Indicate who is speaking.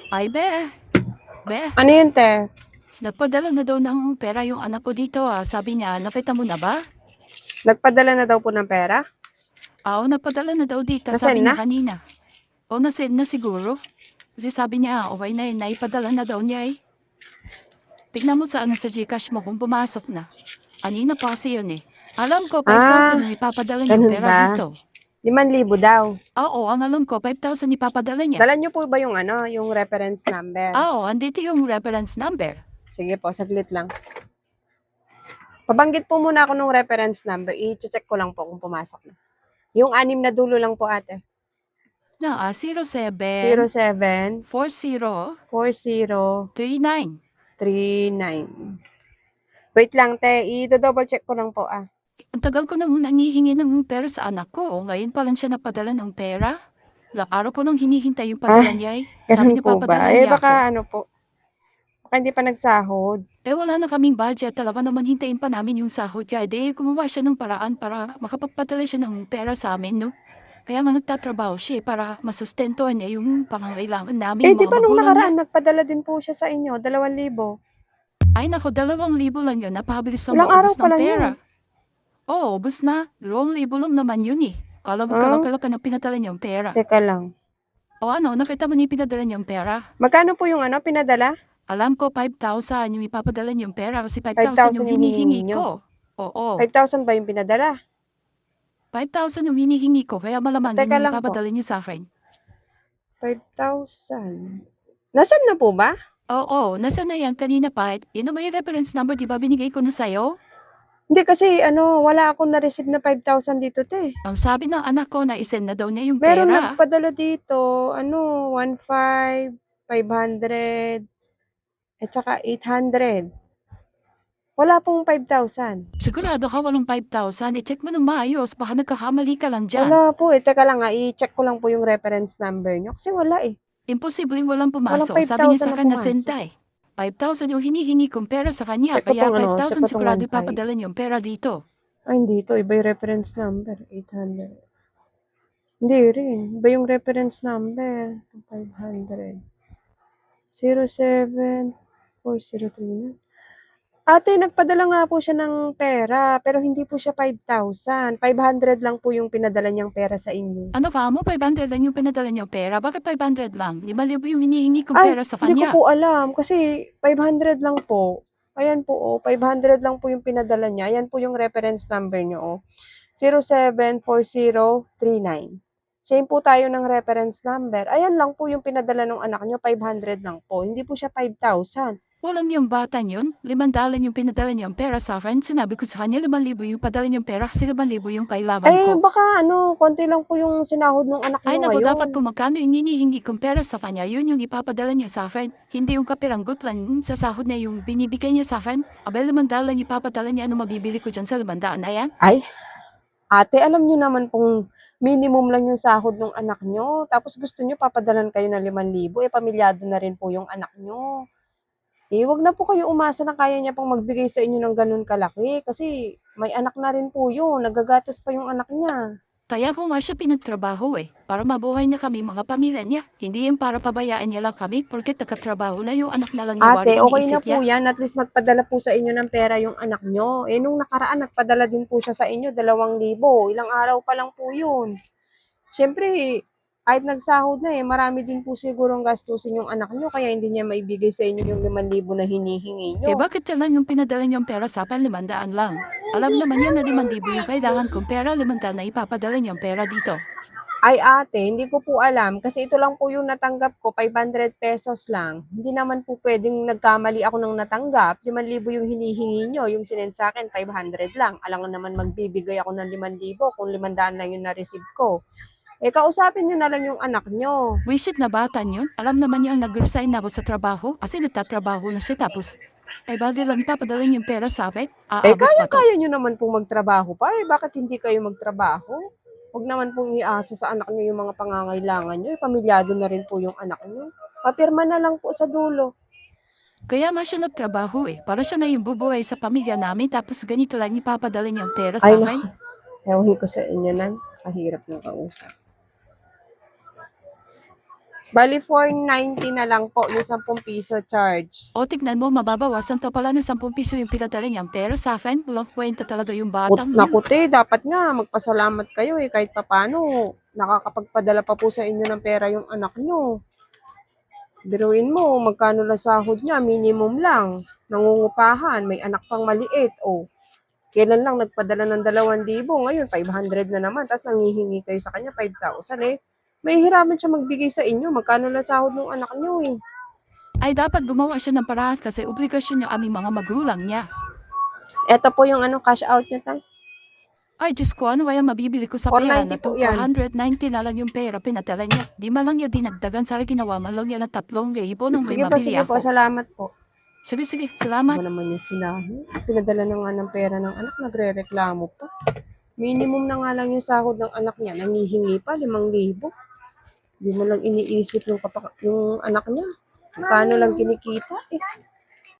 Speaker 1: Ay, be,
Speaker 2: Ano yun, te?
Speaker 1: nagpadala na daw ng pera yung anak ko dito Sabi niya, nakita mo na ba?
Speaker 2: Nagpadala na daw po ng pera?
Speaker 1: Oo, napadala na daw dito,
Speaker 2: Nasend
Speaker 1: sabi
Speaker 2: na?
Speaker 1: niya kanina. O, nasend na siguro. Kasi sabi niya, okay na yun, naipadala na daw niya eh. Tignan mo sa Gcash mo kung pumasok na. Anina pa kasi yun eh. Alam ko, 5,000
Speaker 2: Ah,
Speaker 1: yung ipapadala niyong
Speaker 2: ganun
Speaker 1: pera
Speaker 2: ba?
Speaker 1: dito.
Speaker 2: 5,000 daw.
Speaker 1: Oo, ang alam ko, 5,000 ipapadala niya.
Speaker 2: Dala niyo po ba yung yung reference number?
Speaker 1: Oo, andito yung reference number.
Speaker 2: Sige po, saglit lang. Pabanggit po muna ako ng reference number. I-check ko lang po kung pumasok na. Yung 6 na dulo lang po, ate.
Speaker 1: Na 07
Speaker 2: 07
Speaker 1: 40
Speaker 2: 40
Speaker 1: 39.
Speaker 2: 39. Wait lang, te. I-double check ko lang po,
Speaker 1: Ang tagal ko namang nanghihingi ng pera sa anak ko. Ngayon pa lang siya napadala ng pera. Ilang araw ko nang hinihintay yung
Speaker 2: Ah,
Speaker 1: padala niya eh. Sabi
Speaker 2: ganun
Speaker 1: niya
Speaker 2: po ba?
Speaker 1: papadala niya ako.
Speaker 2: Baka ano po. Baka hindi pa nagsahod.
Speaker 1: Wala na kaming budget. Talaga naman hintayin pa namin yung sahod niya. Gumawa siya ng paraan para makapagpadala siya ng pera sa amin, no? Kaya nga nagtatrabaho siya para masustentuhan niya yung pangangailangan naming
Speaker 2: Di
Speaker 1: mga
Speaker 2: ba nung
Speaker 1: magulang niya.
Speaker 2: nakaraan, nagpadala din po siya sa inyo, 2,000.
Speaker 1: Ay nako, 2,000 lang yun. Napabilis lang
Speaker 2: Ilang araw
Speaker 1: maubos
Speaker 2: pa
Speaker 1: ng
Speaker 2: lang yun.
Speaker 1: pera. Oo, ubos na. 2,000 lang naman yun eh. Kala mo
Speaker 2: Ah,
Speaker 1: kalaki-laki na pinadala niyang pera.
Speaker 2: teka lang.
Speaker 1: O ano, nakita mo niya yung pinadala niyang pera?
Speaker 2: Magkano po yung pinadala?
Speaker 1: Alam ko 5,000 yung ipapadala niyong pera kasi 5,000 yung
Speaker 2: 5,000 yung hinihingi
Speaker 1: hinihingi
Speaker 2: nyo.
Speaker 1: ko. Oo,
Speaker 2: 5,000 ba yung pinadala?
Speaker 1: 5,000 yung hinihingi ko kaya
Speaker 2: O,
Speaker 1: malamang yun
Speaker 2: teka
Speaker 1: yung
Speaker 2: lang po.
Speaker 1: ipapadala niyo sa akin.
Speaker 2: 5,000. Nasaan na po ba?
Speaker 1: Oo, nasa na yan kanina pa? Yun ang may reference number, di ba binigay ko na sa'yo?
Speaker 2: Hindi kasi wala akong na-receive na 5,000 dito, te.
Speaker 1: Ang sabi ng anak ko na isend na daw niya yung
Speaker 2: Meron
Speaker 1: pera.
Speaker 2: nagpadala dito, 1,500, 500, at saka 800. Wala pong 5,000.
Speaker 1: Sigurado ka walang 5,000? I-check mo ng maayos, baka nagkakamali ka lang dyan.
Speaker 2: Wala po eh. Teka lang i-check ko lang po yung reference number nyo. Kasi wala eh.
Speaker 1: Imposibleng walang
Speaker 2: Walang
Speaker 1: pumasok. Sabi niya
Speaker 2: 5,000
Speaker 1: sa
Speaker 2: na
Speaker 1: akin na
Speaker 2: pumasok.
Speaker 1: send eh. 5,000 yung hinihingi kong pera sa kanya,
Speaker 2: Check ko
Speaker 1: kaya
Speaker 2: check
Speaker 1: 5,000
Speaker 2: ko tong
Speaker 1: sigurado
Speaker 2: 1,500.
Speaker 1: ipapadala niyo yung pera dito.
Speaker 2: Ay, hindi ito. Iba yung reference number. 800. Hindi rin. Iba yung reference number. 500. 074039. Ate, nagpadala nga po siya ng pera, pero hindi po siya 5,000. 500 lang po yung pinadala niyang pera sa inyo.
Speaker 1: Ano ka mo? 500 lang yung pinadala niyong pera? Bakit 500 lang? 5,000 yung hinihingi kong
Speaker 2: Ay,
Speaker 1: pera sa
Speaker 2: hindi ko
Speaker 1: kanya.
Speaker 2: po alam kasi 500 lang po. Ayan po, 500 lang po yung pinadala niya. Ayan po yung reference number niyo, 074039. Same po tayo ng reference number. Ayan lang po yung pinadala ng anak niyo, 500 lang po. Hindi po siya 5,000.
Speaker 1: Walang yung bata yun. 500 yung pinadala niyang pera sa akin. Sinabi ko sa kanya, 5,000 yung padala niyang pera kasi 5,000 yung kailangan ko.
Speaker 2: Baka konti lang po yung sinahod ng anak
Speaker 1: Ay
Speaker 2: niyo
Speaker 1: naku, dapat
Speaker 2: ngayon.
Speaker 1: kung magkano yung hinihingi kong pera sa kanya, yun yung ipapadala niya sa akin. Hindi yung kapiranggot lang sa sahod niya yung binibigay niya sa akin. Abel, 500 lang ipapadala niya. Ano mabibili ko dyan sa 500 na yan?
Speaker 2: Ay, ate, alam niyo naman pong minimum lang yung sahod ng anak niyo. Tapos gusto niyo papadalan kayo ng 5,000. Pamilyado na rin po yung anak niyo. Wag na po kayo umasa na kaya niya pang magbigay sa inyo ng ganun kalaki. Kasi may anak na rin po yun. Nagagatas pa yung anak niya.
Speaker 1: Kaya ko nga siya pinagtrabaho para mabuhay niya kami mga pamilya niya. Hindi yung para pabayaan niya lang kami porket nagkatrabaho na yung anak na lang niya
Speaker 2: Ate, okay na
Speaker 1: iniisip
Speaker 2: po
Speaker 1: niya.
Speaker 2: yan. At least nagpadala po sa inyo ng pera yung anak nyo. Nung nakaraan, nagpadala din po siya sa inyo, 2,000. Ilang araw pa lang po yun. Siyempre, kahit nagsahod na marami din po sigurong gastusin yung anak nyo, kaya hindi niya maibigay sa inyo yung 5,000 na hinihingi nyo.
Speaker 1: Bakit siya lang yung pinadala niyang pera sa akin 500 lang? Alam naman niya na 5,000 yung kailangan kong pera, 500 na ipapadala niyang pera dito.
Speaker 2: Ay ate, hindi ko po alam kasi ito lang po yung natanggap ko, 500 pesos lang. Hindi naman po pwedeng nagkamali ako ng natanggap. 5,000 yung hinihingi nyo, yung sinend sa akin, 500 lang. Alangan naman magbibigay ako ng 5,000 kung 500 lang yung na-receive ko. Kausapin nyo na lang yung anak nyo.
Speaker 1: Wisit na bata yun. Alam naman niya nag-resign na ako sa trabaho kasi nagtatrabaho na siya tapos balde lang ipapadala niyang pera sa akin. Aabot pa to.
Speaker 2: Kaya nyo naman pong magtrabaho pa. Bakit hindi kayo magtrabaho? Huwag naman pong iasa sa anak nyo yung mga pangangailangan nyo. Pamilyado na rin po yung anak nyo. Papirma na lang po sa dulo.
Speaker 1: Kaya nga siya nagtrabaho para siya na yung bubuhay sa pamilya namin tapos ganito lang ipapadala niyang pera sa akin.
Speaker 2: Ewan ko sa inyo nan. Kahirap ng kausap. Bali, 490 na lang po yung 10 piso charge.
Speaker 1: O tignan mo, mababawasan to pala ng 10 piso yung pinadala niyang pera sa akin. Walang kwenta talaga yung batang yun.
Speaker 2: Naku te, dapat nga magpasalamat kayo kahit papano. Nakakapagpadala pa po sa inyo ng pera yung anak nyo. Biruin mo, magkano lang sahod niya, minimum lang. Nangungupahan, may anak pang maliit. Kailan lang nagpadala ng 2,000, ngayon 500 na naman, tapos nangihingi kayo sa kanya 5,000 eh. May hiraman siya magbigay sa inyo, magkano lang sahod ng anak niyo eh.
Speaker 1: Ay dapat gumawa siya ng paraan kasi obligasyon niya aming mga magulang niya.
Speaker 2: Ito po yung cash out niya tay.
Speaker 1: Ay Diyos ko, ano kaya mabibili ko sa pera
Speaker 2: 490
Speaker 1: na
Speaker 2: po
Speaker 1: to?
Speaker 2: yan.
Speaker 1: 490 na lang yung pera pinadala niya. Di man lang niya dinagdagan sa ginawa man lang niya ng 3,000 nung may mabili
Speaker 2: Sige po,
Speaker 1: ako.
Speaker 2: salamat po.
Speaker 1: Sige, salamat.
Speaker 2: Ano naman yung sinabi? Pinadala na nga ng pera ng anak, nagre-reklamo pa. Minimum na nga lang yung sahod ng anak niya, nangihingi pa 5,000. Hindi mo lang iniisip yung anak niya. Magkano lang kinikita eh.